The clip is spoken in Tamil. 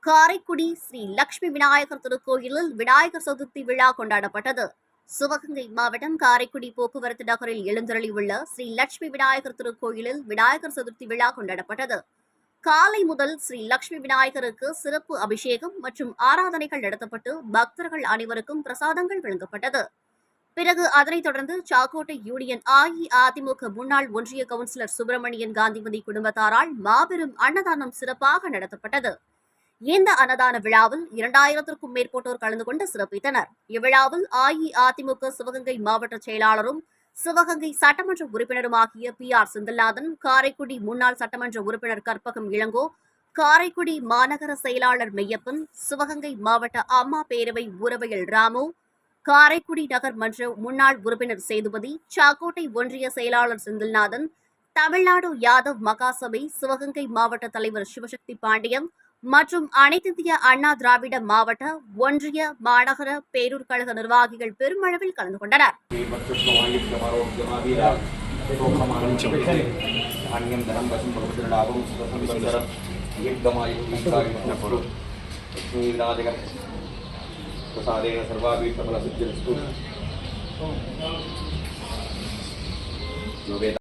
காரைக்குடி ஸ்ரீ லட்சுமி விநாயகர் திருக்கோயிலில் விநாயகர் சதுர்த்தி விழா கொண்டாடப்பட்டது. சிவகங்கை மாவட்டம் காரைக்குடி போக்குவரத்து நகரில் எழுந்தருளியுள்ள ஸ்ரீ லட்சுமி விநாயகர் திருக்கோயிலில் விநாயகர் சதுர்த்தி விழா கொண்டாடப்பட்டது. காலை முதல் ஸ்ரீ லட்சுமி விநாயகருக்கு சிறப்பு அபிஷேகம் மற்றும் ஆராதனைகள் நடத்தப்பட்டு பக்தர்கள் அனைவருக்கும் பிரசாதங்கள் வழங்கப்பட்டது. பிறகு அதனைத் தொடர்ந்து சாக்கோட்டை யூனியன் அஇஅதிமுக முன்னாள் ஒன்றிய கவுன்சிலர் சுப்பிரமணியன் காந்திமதி குடும்பத்தாரால் மாபெரும் அன்னதானம் சிறப்பாக நடத்தப்பட்டது. இந்த அன்னதான விழாவில் 2000க்கும் மேற்பட்டோர் கலந்து கொண்டு சிறப்பித்தனர். இவ்விழாவில் அஇஅதிமுக சிவகங்கை மாவட்ட செயலாளரும் சிவகங்கை சட்டமன்ற உறுப்பினருமாகிய PR செந்தில்நாதன், காரைக்குடி முன்னாள் சட்டமன்ற உறுப்பினர் கற்பகம் இளங்கோ, காரைக்குடி மாநகர செயலாளர் மெய்யப்பன், சிவகங்கை மாவட்ட அம்மா பேரவை ஊரவையல் ராமு, காரைக்குடி நகர் மன்ற முன்னாள் உறுப்பினர் சேதுபதி, சாக்கோட்டை ஒன்றிய செயலாளர் செந்தில்நாதன், தமிழ்நாடு யாதவ் மகாசபை சிவகங்கை மாவட்ட தலைவர் சிவசக்தி பாண்டியம் மற்றும் அனைத்திந்திய அண்ணா திராவிட மாவட்ட ஒன்றிய மாநகர பேரூர் கழக நிர்வாகிகள் பெருமளவில் கலந்து கொண்டனர்.